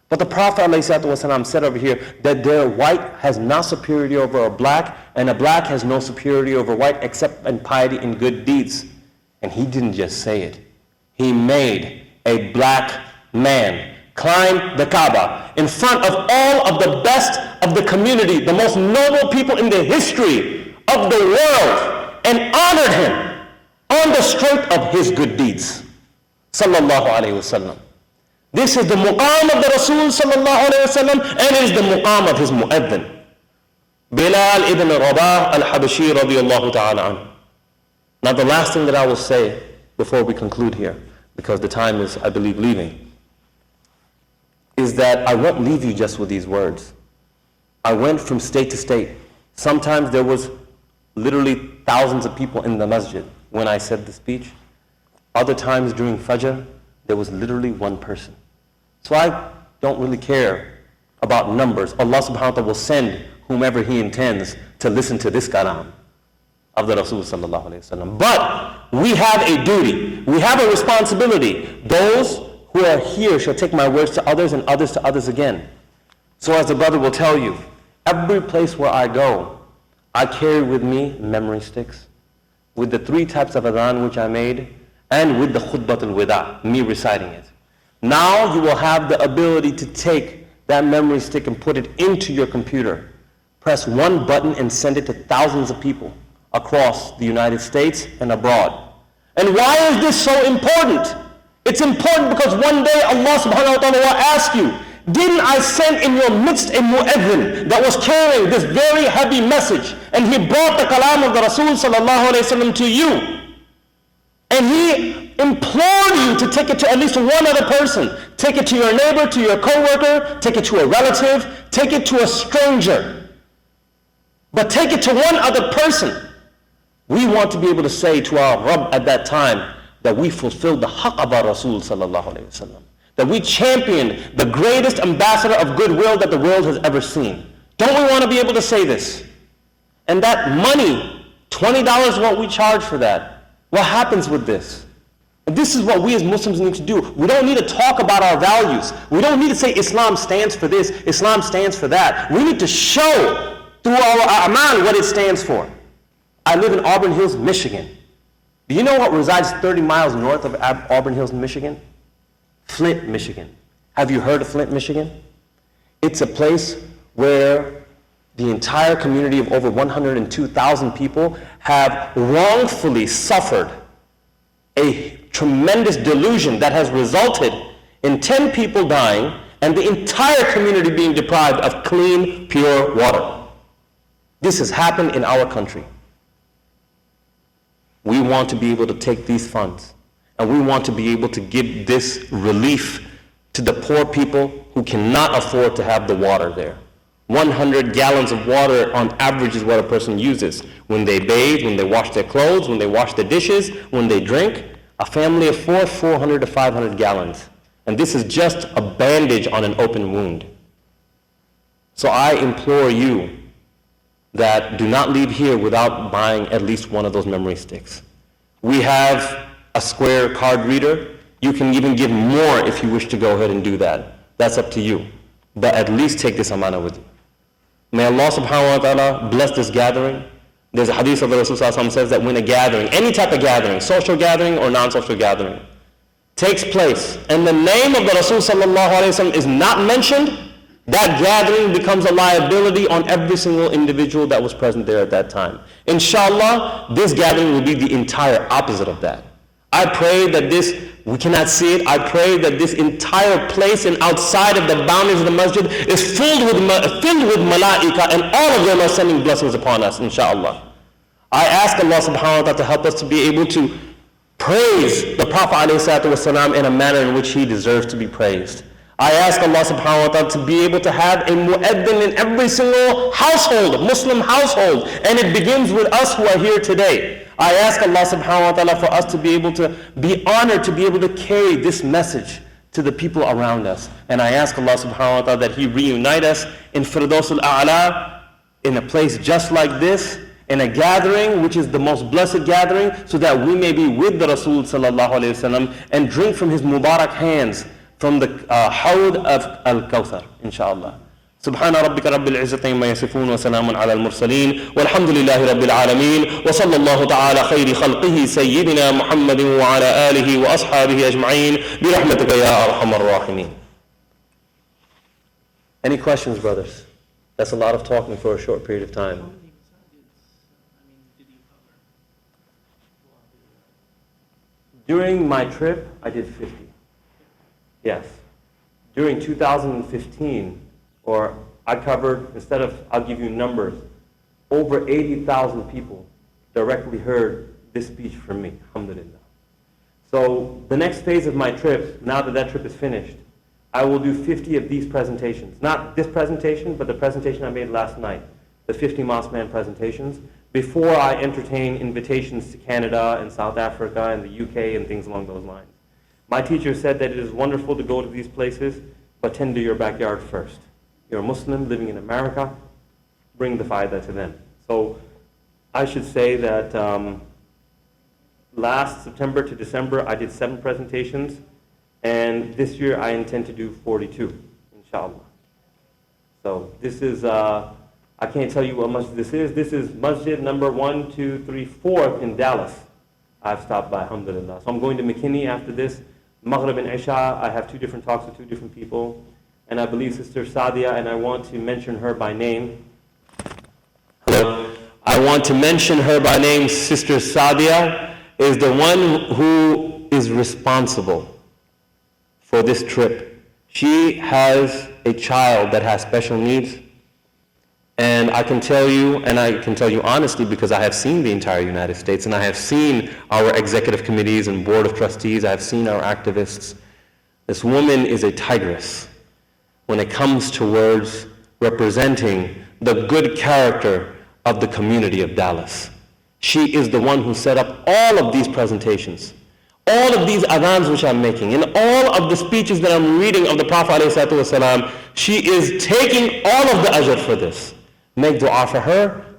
But the Prophet ﷺ said over here that their white has not superiority over a black, and a black has no superiority over white except in piety and good deeds. And he didn't just say it. He made a black man climb the Kaaba in front of all of the best of the community, the most noble people in the history of the world, and honored him on the strength of his good deeds. Sallallahu alayhi wasallam. This is the muqam of the Rasul sallallahu alayhi wasallam, and it is the muqam of his Muaddhin, Bilal ibn Rabah al-Habashi radiyallahu ta'ala anhu. Now the last thing that I will say before we conclude here, because the time is, I believe, leaving, is that I won't leave you just with these words. I went from state to state. Sometimes there was literally thousands of people in the masjid when I said the speech. Other times during Fajr, there was literally one person. So I don't really care about numbers. Allah subhanahu wa ta'ala will send whomever He intends to listen to this kalam of the Rasul sallallahu alayhi wa sallam. But we have a duty, we have a responsibility. Those who are here shall take my words to others, and others to others again. So as the brother will tell you, every place where I go, I carry with me memory sticks, with the 3 types of adhan which I made, and with the khutbat al-wida, me reciting it. Now you will have the ability to take that memory stick and put it into your computer. Press one button and send it to thousands of people across the United States and abroad. And why is this so important? It's important because one day Allah subhanahu wa ta'ala will ask you, didn't I send in your midst a mu'adhin that was carrying this very heavy message, and he brought the kalam of the Rasul sallallahu alayhi wa sallam to you? And he implored you to take it to at least one other person. Take it to your neighbor, to your coworker, take it to a relative, take it to a stranger. But take it to one other person. We want to be able to say to our Rabb at that time that we fulfilled the haqq of our Rasul sallallahu alayhi wa sallam. That we championed the greatest ambassador of goodwill that the world has ever seen. Don't we want to be able to say this? And that money, $20 is what we charge for that. What happens with this? And this is what we as Muslims need to do. We don't need to talk about our values. We don't need to say Islam stands for this, Islam stands for that. We need to show through our a'mal what it stands for. I live in Auburn Hills, Michigan. Do you know what resides 30 miles north of Auburn Hills, Michigan? Flint, Michigan. Have you heard of Flint, Michigan? It's a place where the entire community of over 102,000 people have wrongfully suffered a tremendous delusion that has resulted in 10 people dying and the entire community being deprived of clean, pure water. This has happened in our country. We want to be able to take these funds, and we want to be able to give this relief to the poor people who cannot afford to have the water there. 100 gallons of water on average is what a person uses when they bathe, when they wash their clothes, when they wash the dishes, when they drink. A family of 400 to 500 gallons. And this is just a bandage on an open wound. So I implore you that do not leave here without buying at least one of those memory sticks. We have a square card reader. You can even give more if you wish to go ahead and do that. That's up to you. But at least take this amana with you. May Allah subhanahu wa ta'ala bless this gathering. There's a hadith of the Rasul sallallahu alaihi wasallam says that when a gathering, any type of gathering, social gathering or non-social gathering, takes place and the name of the Rasul sallallahu alaihi wasallam is not mentioned, that gathering becomes a liability on every single individual that was present there at that time. Inshallah, this gathering will be the entire opposite of that. I pray that this, we cannot see it, I pray that this entire place and outside of the boundaries of the masjid is filled with malaika, and all of them are sending blessings upon us, inshallah. I ask Allah subhanahu wa ta'ala to help us to be able to praise the Prophet ﷺ in a manner in which he deserves to be praised. I ask Allah subhanahu wa ta'ala to be able to have a mu'addin in every single household, Muslim household. And it begins with us who are here today. I ask Allah subhanahu wa ta'ala for us to be able to be honored, to be able to carry this message to the people around us. And I ask Allah subhanahu wa ta'ala that He reunite us in Firdaus al-A'la, in a place just like this, in a gathering which is the most blessed gathering, so that we may be with the Rasul sallallahu alayhi wasallam and drink from his Mubarak hands from the hawd of Al-Kawthar, inshallah. سبحان ربك رب العزة عما يصفون وسلام على المرسلين والحمد لله رب العالمين وصلى الله تعالى خير خلقه سيدنا محمد وعلى آله وأصحابه أجمعين برحمتك يا أرحم الراحمين. Any questions, brothers? That's a lot of talking for a short period of time. During my trip, I did 50. Yes. During 2015, or I covered, instead of, I'll give you numbers, over 80,000 people directly heard this speech from me, alhamdulillah. So the next phase of my trip, now that that trip is finished, I will do 50 of these presentations. Not this presentation, but the presentation I made last night, the 50 Mosque Man presentations, before I entertain invitations to Canada and South Africa and the UK and things along those lines. My teacher said that it is wonderful to go to these places, but tend to your backyard first. You're a Muslim living in America, bring the faidah to them. So I should say that last September to December, I did 7 presentations, and this year I intend to do 42, inshallah. So this is, I can't tell you what masjid this is. This is masjid number 1, 2, 3, 4 in Dallas. I've stopped by, alhamdulillah. So I'm going to McKinney after this. Maghrib and Isha, I have 2 different talks with 2 different people. And I believe Sister Sadia, and I want to mention her by name. Hello. I want to mention her by name. Sister Sadia is the one who is responsible for this trip. She has a child that has special needs. And I can tell you, and I can tell you honestly, because I have seen the entire United States, and I have seen our executive committees and board of trustees, I have seen our activists. This woman is a tigress when it comes towards representing the good character of the community of Dallas. She is the one who set up all of these presentations, all of these adhans which I'm making, and all of the speeches that I'm reading of the Prophet ﷺ. She is taking all of the ajr for this. Make dua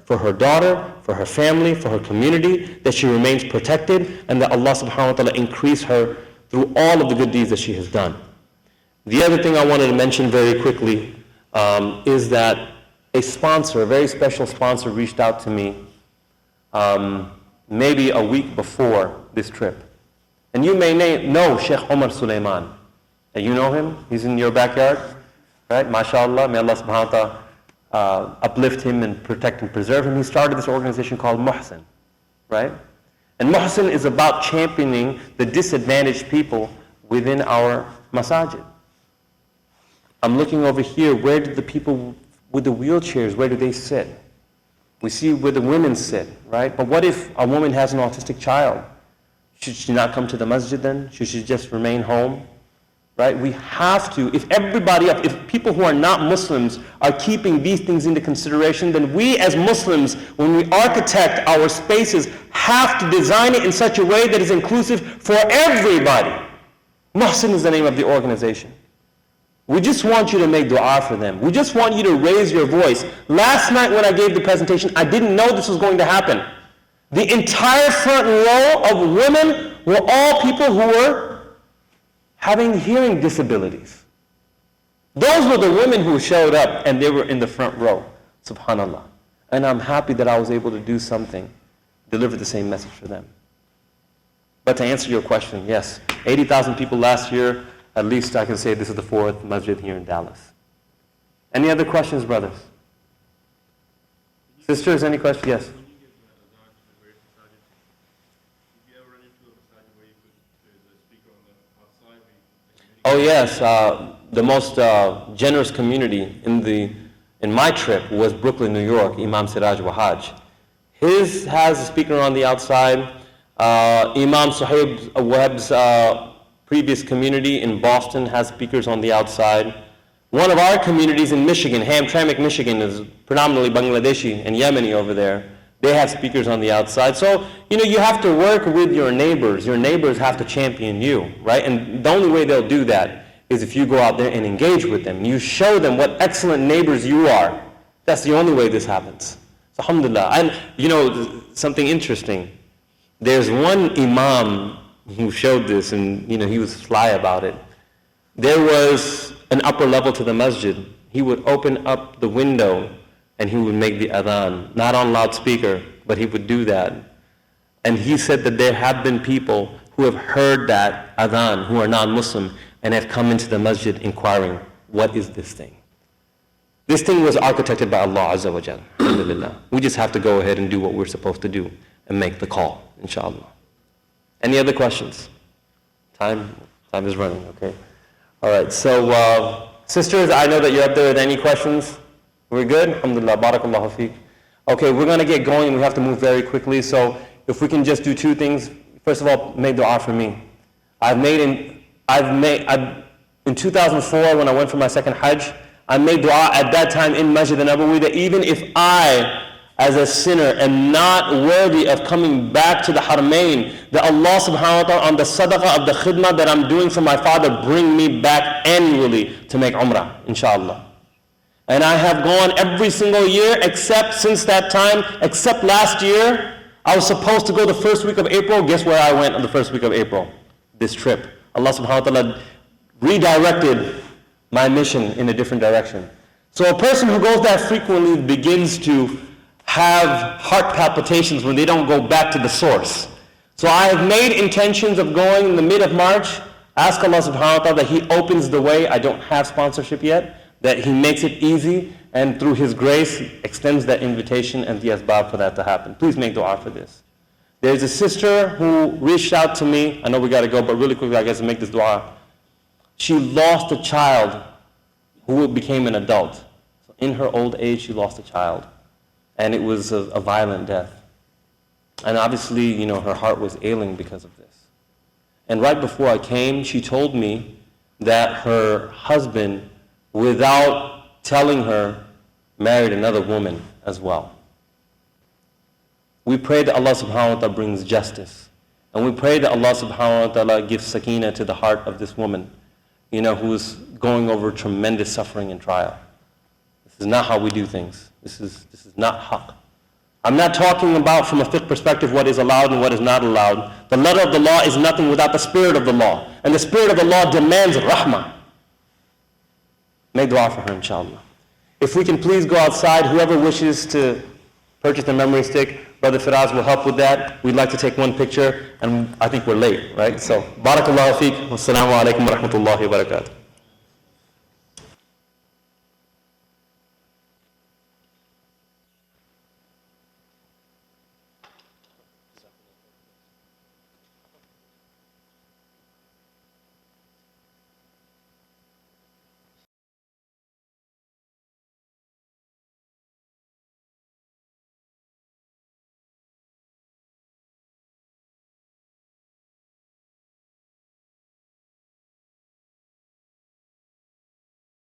for her daughter, for her family, for her community, that she remains protected, and that Allah subhanahu wa ta'ala increase her through all of the good deeds that she has done. The other thing I wanted to mention very quickly is that a sponsor, a very special sponsor, reached out to me maybe a week before this trip. And you may know Sheikh Omar Sulaiman. You know him? He's in your backyard, right? MashaAllah, may Allah subhanahu wa ta'ala uplift him and protect and preserve him. He started this organization called Muhsin, right? And Muhsin is about championing the disadvantaged people within our masajid. I'm looking over here, where did the people with the wheelchairs, where do they sit? We see where the women sit, right? But what if a woman has an autistic child? Should she not come to the masjid then? Should she just remain home? Right? We have to, if people who are not Muslims are keeping these things into consideration, then we as Muslims, when we architect our spaces, have to design it in such a way that is inclusive for everybody. Muhsin is the name of the organization. We just want you to make dua for them. We just want you to raise your voice. Last night when I gave the presentation, I didn't know this was going to happen. The entire front row of women were all people who were having hearing disabilities. Those were the women who showed up, and they were in the front row. Subhanallah. And I'm happy that I was able to do something, deliver the same message for them. But to answer your question, yes, 80,000 people last year. At least I can say this is the 4th masjid here in Dallas. Any other questions, brothers? Sisters, any questions? Yes. Oh yes, the most generous community in my trip was Brooklyn, New York, Imam Siraj Wahaj. His has a speaker on the outside. Imam Sahib Wahab's previous community in Boston has speakers on the outside. One of our communities in Michigan, Hamtramck, Michigan, is predominantly Bangladeshi and Yemeni over there. They have speakers on the outside. So, you have to work with your neighbors. Your neighbors have to champion you, right? And the only way they'll do that is if you go out there and engage with them. You show them what excellent neighbors you are. That's the only way this happens. So, alhamdulillah. And, something interesting. There's one imam who showed this, and, he was sly about it. There was an upper level to the masjid. He would open up the window and he would make the adhan, not on loudspeaker, but he would do that. And he said that there have been people who have heard that adhan, who are non-Muslim, and have come into the masjid inquiring, what is this thing? This thing was architected by Allah Azza wa Jal. Alhamdulillah. We just have to go ahead and do what we're supposed to do and make the call, inshallah. Any other questions? Time is running, okay? All right, so sisters, I know that you're up there with any questions. We're good? Alhamdulillah, barakallahu feek. Okay, we're going to get going. We have to move very quickly. So if we can just do two things. First of all, make dua for me. In 2004, when I went for my second Hajj, I made dua at that time in Masjid al-Nabawi that even if I, as a sinner, am not worthy of coming back to the Haramain, that Allah subhanahu wa ta'ala, on the sadaqah of the khidmah that I'm doing for my father, bring me back annually to make umrah, inshallah. And I have gone every single year except since that time, except last year. I was supposed to go the first week of April. Guess where I went on the first week of April? This trip. Allah subhanahu wa ta'ala redirected my mission in a different direction. So a person who goes that frequently begins to have heart palpitations when they don't go back to the source. So I have made intentions of going in the mid of March. Ask Allah subhanahu wa ta'ala that He opens the way. I don't have sponsorship yet. That He makes it easy, and through His grace extends that invitation and the asbab for that to happen. Please make dua for this. There's a sister who reached out to me. I know we got to go, but really quickly I guess to make this dua. She lost a child who became an adult. So in her old age, she lost a child, and it was a violent death. And obviously, her heart was ailing because of this. And right before I came, she told me that her husband, without telling her, married another woman as well. We pray that Allah subhanahu wa ta'ala brings justice. And we pray that Allah subhanahu wa ta'ala gives sakina to the heart of this woman, who is going over tremendous suffering and trial. This is not how we do things. This is not haqq. I'm not talking about from a fiqh perspective what is allowed and what is not allowed. The letter of the law is nothing without the spirit of the law. And the spirit of the law demands rahmah. Make dua for her, inshallah. If we can please go outside, whoever wishes to purchase the memory stick, Brother Firaz will help with that. We'd like to take one picture, and I think we're late, right? So, barakallahu feek, wassalamu alaikum wa rahmatullahi wa barakatuh.